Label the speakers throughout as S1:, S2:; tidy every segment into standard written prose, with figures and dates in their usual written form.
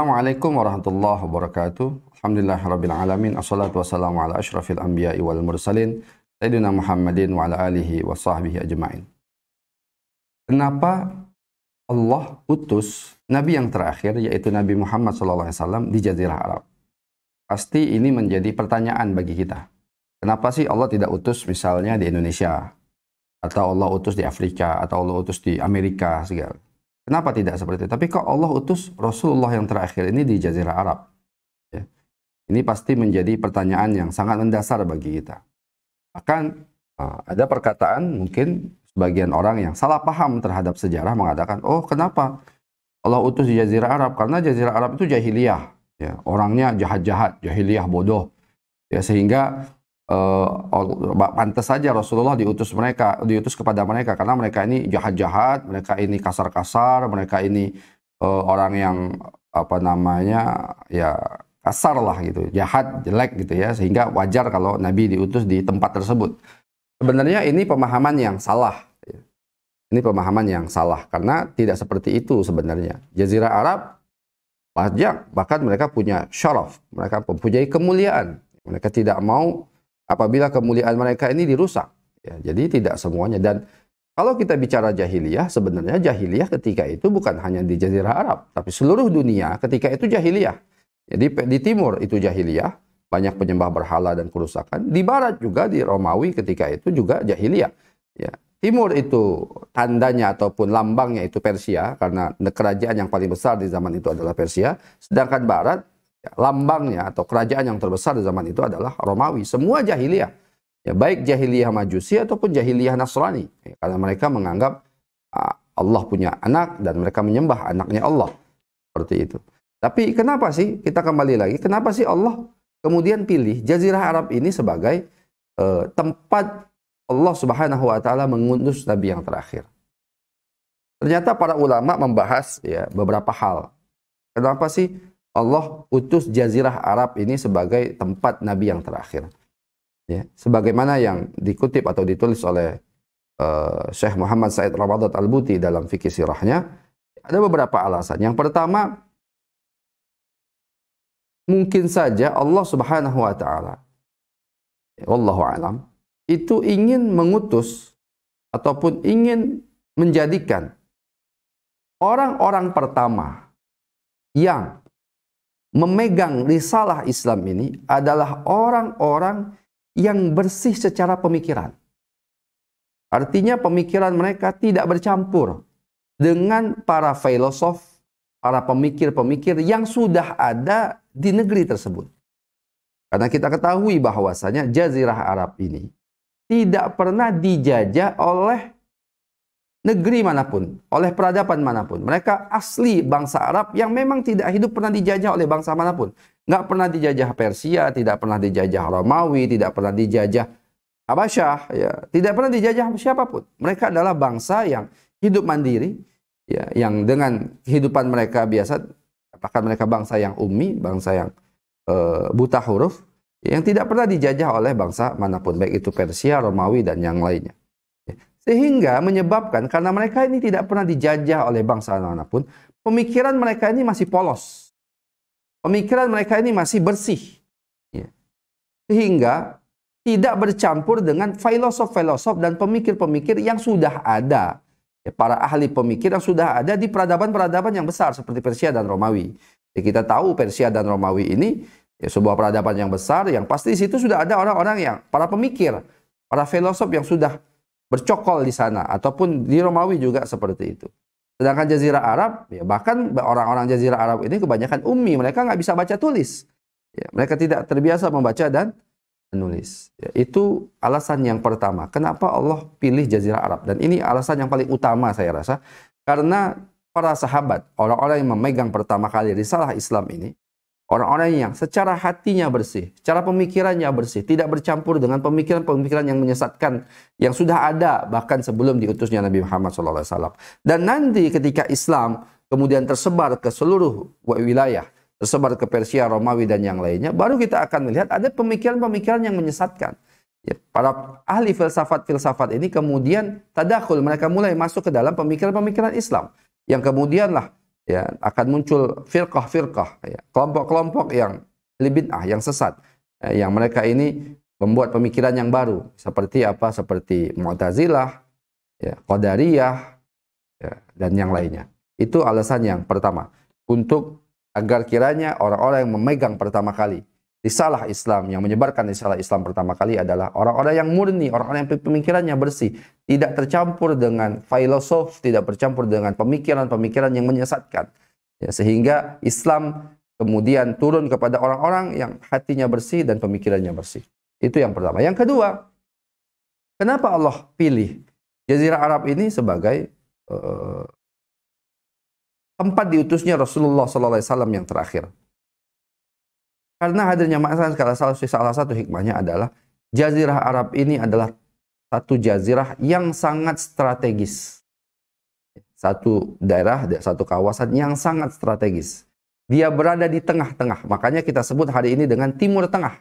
S1: Assalamualaikum warahmatullahi wabarakatuh. Alhamdulillahirabbil alamin. Assalatu wassalamu ala asyrafil anbiya'i wal mursalin sayyidina Muhammadin wa ala alihi wa sahbihi ajma'in. Kenapa Allah utus nabi yang terakhir yaitu Nabi Muhammad SAW di Jazirah Arab? Pasti ini menjadi pertanyaan bagi kita. Kenapa sih Allah tidak utus misalnya di Indonesia, atau Allah utus di Afrika, atau Allah utus di Amerika segala? Kenapa tidak seperti itu? Tapi kok Allah utus Rasulullah yang terakhir ini di Jazirah Arab? Ya. Ini pasti menjadi pertanyaan yang sangat mendasar bagi kita. Bahkan ada perkataan mungkin sebagian orang yang salah paham terhadap sejarah mengatakan, oh kenapa Allah utus di Jazirah Arab? Karena Jazirah Arab itu jahiliyah. Ya. Orangnya jahat-jahat, jahiliyah bodoh. Ya, sehingga pantas saja Rasulullah diutus kepada mereka karena mereka ini jahat-jahat, mereka ini kasar-kasar, mereka ini orang yang ya kasar lah gitu, jahat, jelek gitu ya, sehingga wajar kalau Nabi diutus di tempat tersebut. Sebenarnya ini pemahaman yang salah. Ini pemahaman yang salah karena tidak seperti itu sebenarnya. Jazirah Arab banyak, bahkan mereka punya syaraf, mereka mempunyai kemuliaan. Mereka tidak mau apabila kemuliaan mereka ini dirusak. Ya, jadi tidak semuanya. Dan kalau kita bicara jahiliyah, sebenarnya jahiliyah ketika itu bukan hanya di Jazirah Arab, tapi seluruh dunia ketika itu jahiliyah. Jadi di timur itu jahiliyah, banyak penyembah berhala dan kerusakan. Di barat juga, di Romawi ketika itu juga jahiliyah. Ya. Timur itu tandanya ataupun lambangnya itu Persia, karena kerajaan yang paling besar di zaman itu adalah Persia. Sedangkan barat, lambangnya atau kerajaan yang terbesar di zaman itu adalah Romawi. Semua jahiliyah. Ya, baik jahiliyah Majusi ataupun jahiliyah Nasrani. Ya, karena mereka menganggap Allah punya anak dan mereka menyembah anaknya Allah. Seperti itu. Tapi kenapa sih, kita kembali lagi, kenapa sih Allah kemudian pilih Jazirah Arab ini sebagai tempat Allah Subhanahu wa Ta'ala mengutus Nabi yang terakhir? Ternyata para ulama membahas ya beberapa hal. Kenapa sih Allah utus Jazirah Arab ini sebagai tempat Nabi yang terakhir? Ya, sebagaimana yang dikutip atau ditulis oleh Syekh Muhammad Said Ramadan Al-Buti dalam fikih sirahnya, ada beberapa alasan. Yang pertama, mungkin saja Allah Subhanahu wa Ta'ala, wallahu alam, itu ingin mengutus ataupun ingin menjadikan orang-orang pertama yang memegang risalah Islam ini adalah orang-orang yang bersih secara pemikiran. Artinya pemikiran mereka tidak bercampur dengan para filosof, para pemikir-pemikir yang sudah ada di negeri tersebut. Karena kita ketahui bahwasanya Jazirah Arab ini tidak pernah dijajah oleh negeri manapun, oleh peradaban manapun. Mereka asli bangsa Arab yang memang tidak hidup pernah dijajah oleh bangsa manapun. Nggak pernah dijajah Persia, tidak pernah dijajah Romawi, tidak pernah dijajah Habasyah, ya, tidak pernah dijajah siapapun. Mereka adalah bangsa yang hidup mandiri, ya, yang dengan kehidupan mereka biasa, bahkan mereka bangsa yang ummi, bangsa yang buta huruf, yang tidak pernah dijajah oleh bangsa manapun, baik itu Persia, Romawi, dan yang lainnya. Sehingga menyebabkan karena mereka ini tidak pernah dijajah oleh bangsa manapun, pemikiran mereka ini masih polos. Pemikiran mereka ini masih bersih. Ya. Sehingga tidak bercampur dengan filosof-filosof dan pemikir-pemikir yang sudah ada. Ya, para ahli pemikir yang sudah ada di peradaban-peradaban yang besar seperti Persia dan Romawi. Ya, kita tahu Persia dan Romawi ini ya, sebuah peradaban yang besar yang pasti di situ sudah ada orang-orang yang para pemikir, para filosof yang sudah bercokol di sana, ataupun di Romawi juga seperti itu. Sedangkan Jazirah Arab, ya bahkan orang-orang Jazirah Arab ini kebanyakan ummi, mereka nggak bisa baca tulis. Ya, mereka tidak terbiasa membaca dan menulis. Ya, itu alasan yang pertama. Kenapa Allah pilih Jazirah Arab? Dan ini alasan yang paling utama saya rasa. Karena para sahabat, orang-orang yang memegang pertama kali risalah Islam ini, orang-orang yang secara hatinya bersih, secara pemikirannya bersih, tidak bercampur dengan pemikiran-pemikiran yang menyesatkan yang sudah ada bahkan sebelum diutusnya Nabi Muhammad SAW. Dan nanti ketika Islam kemudian tersebar ke seluruh wilayah, tersebar ke Persia, Romawi, dan yang lainnya, baru kita akan melihat ada pemikiran-pemikiran yang menyesatkan. Ya, para ahli filsafat-filsafat ini kemudian tadakhul, mereka mulai masuk ke dalam pemikiran-pemikiran Islam. Yang kemudianlah ya, akan muncul firqah-firqah, ya, kelompok-kelompok yang bid'ah, yang sesat, yang mereka ini membuat pemikiran yang baru, seperti apa? Seperti Mu'tazilah, ya, Qadariyah, ya, dan yang lainnya. Itu alasan yang pertama, untuk agar kiranya orang-orang yang memegang pertama kali risalah Islam, yang menyebarkan risalah Islam pertama kali adalah orang-orang yang murni, orang-orang yang pemikirannya bersih, tidak tercampur dengan filosof, tidak bercampur dengan pemikiran-pemikiran yang menyesatkan. Ya, sehingga Islam kemudian turun kepada orang-orang yang hatinya bersih dan pemikirannya bersih. Itu yang pertama. Yang kedua, kenapa Allah pilih Jazirah Arab ini sebagai tempat diutusnya Rasulullah SAW yang terakhir? Karena hadirnya ma'asyirin salah satu hikmahnya adalah Jazirah Arab ini adalah satu jazirah yang sangat strategis. Satu daerah, satu kawasan yang sangat strategis. Dia berada di tengah-tengah. Makanya kita sebut hari ini dengan Timur Tengah.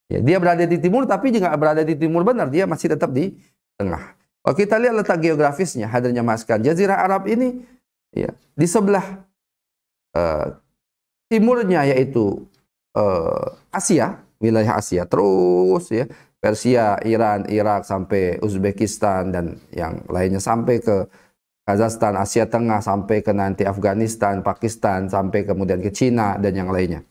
S1: Ya, dia berada di timur tapi juga berada di timur benar. Dia masih tetap di tengah. Kalau kita lihat letak geografisnya, hadirnya ma'asyirin, Jazirah Arab ini ya, di sebelah timurnya yaitu Asia, wilayah Asia, terus ya, Persia, Iran, Irak, sampai Uzbekistan dan yang lainnya, sampai ke Kazakhstan, Asia Tengah, sampai ke nanti Afghanistan, Pakistan, sampai kemudian ke Cina dan yang lainnya.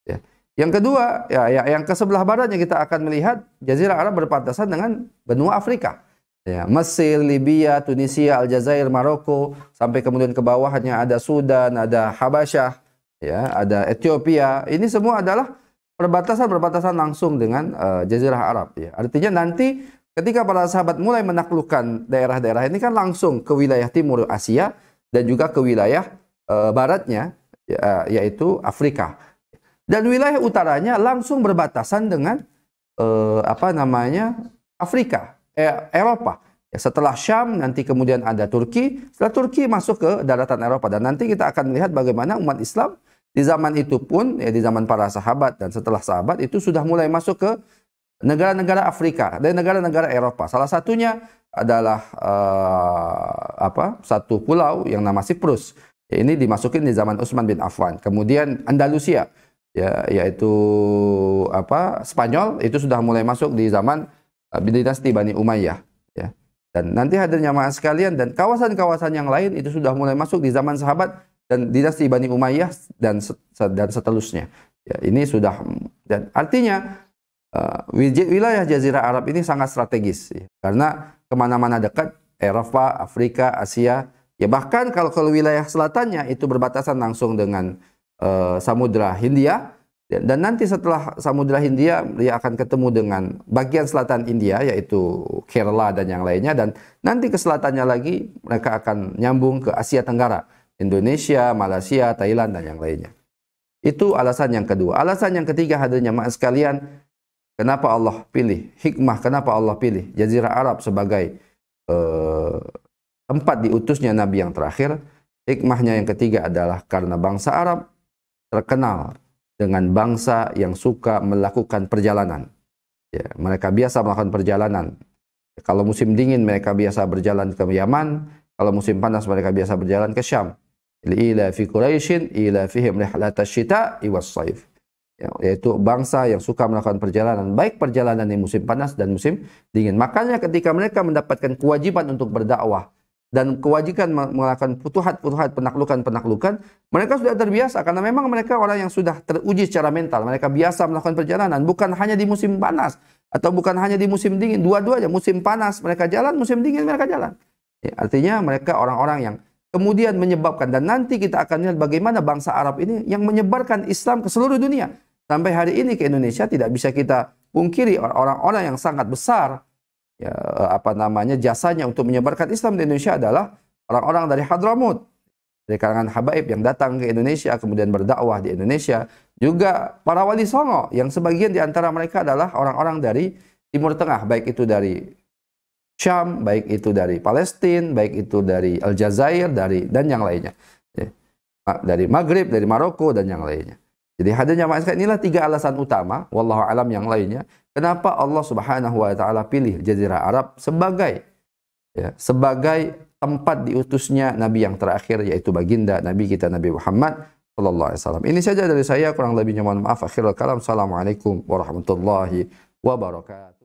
S1: Ya. Yang kedua, yang ke sebelah baratnya kita akan melihat Jazirah Arab berpapasan dengan benua Afrika. Ya, Mesir, Libya, Tunisia, Aljazair, Maroko, sampai kemudian ke bawahnya ada Sudan, ada Habasyah, ya, ada Ethiopia. Ini semua adalah perbatasan langsung dengan Jazirah Arab. Ya. Artinya nanti ketika para sahabat mulai menaklukkan daerah-daerah ini kan langsung ke wilayah timur Asia dan juga ke wilayah baratnya, yaitu Afrika. Dan wilayah utaranya langsung berbatasan dengan Afrika, Eropa. Ya, setelah Syam nanti kemudian ada Turki. Setelah Turki masuk ke daratan Eropa, dan nanti kita akan melihat bagaimana umat Islam di zaman itu pun, ya, di zaman para sahabat dan setelah sahabat itu sudah mulai masuk ke negara-negara Afrika dan negara-negara Eropa. Salah satunya adalah satu pulau yang nama Siprus. Ya, ini dimasukin di zaman Utsman bin Affan. Kemudian Andalusia, ya, yaitu Spanyol, itu sudah mulai masuk di zaman dinasti Bani Umayyah. Ya. Dan nanti hadirnya jamaah sekalian, dan kawasan-kawasan yang lain itu sudah mulai masuk di zaman sahabat dan dinasti Bani Umayyah dan seterusnya. Ya, ini sudah, dan artinya wilayah Jazirah Arab ini sangat strategis, ya, karena kemana-mana dekat, Eropa, Afrika, Asia, ya bahkan kalau ke wilayah selatannya itu berbatasan langsung dengan Samudra Hindia, dan nanti setelah Samudra Hindia dia akan ketemu dengan bagian selatan India yaitu Kerala dan yang lainnya, dan nanti ke selatannya lagi mereka akan nyambung ke Asia Tenggara, Indonesia, Malaysia, Thailand dan yang lainnya. Itu alasan yang kedua. Alasan yang ketiga hadirnya jamaah sekalian, kenapa Allah pilih, hikmah kenapa Allah pilih Jazirah Arab sebagai tempat diutusnya Nabi yang terakhir. Hikmahnya yang ketiga adalah karena bangsa Arab terkenal dengan bangsa yang suka melakukan perjalanan. Ya, mereka biasa melakukan perjalanan. Kalau musim dingin mereka biasa berjalan ke Yaman, kalau musim panas mereka biasa berjalan ke Syam. Ila fi Quraisyin ila fihim rihlatash syita'i was-shaif. Yaitu bangsa yang suka melakukan perjalanan, baik perjalanan di musim panas dan musim dingin. Makanya ketika mereka mendapatkan kewajiban untuk berdakwah dan kewajiban melakukan futuhat-futuhat, penaklukan-penaklukan, mereka sudah terbiasa karena memang mereka orang yang sudah teruji secara mental. Mereka biasa melakukan perjalanan, bukan hanya di musim panas atau bukan hanya di musim dingin, dua-duanya. Musim panas mereka jalan, musim dingin mereka jalan. Ya, artinya mereka orang-orang yang kemudian menyebabkan, dan nanti kita akan lihat bagaimana bangsa Arab ini yang menyebarkan Islam ke seluruh dunia. Sampai hari ini ke Indonesia tidak bisa kita pungkiri orang-orang yang sangat besar, ya, jasanya untuk menyebarkan Islam di Indonesia adalah orang-orang dari Hadramut, dari kalangan habaib yang datang ke Indonesia kemudian berdakwah di Indonesia, juga para wali songo yang sebagian di antara mereka adalah orang-orang dari Timur Tengah, baik itu dari Syam, baik itu dari Palestina, baik itu dari Aljazair, dan yang lainnya, ya, dari Maghrib, dari Maroko dan yang lainnya. Jadi hadirnya jamaah sekalian, inilah tiga alasan utama, wallahu alam yang lainnya, kenapa Allah Subhanahu wa taala pilih Jazirah Arab sebagai ya, sebagai tempat diutusnya Nabi yang terakhir, yaitu baginda Nabi kita Nabi Muhammad sallallahu alaihi wasallam. Ini saja dari saya, kurang lebihnya mohon maaf. Akhirul kalam. Assalamualaikum warahmatullahi wabarakatuh.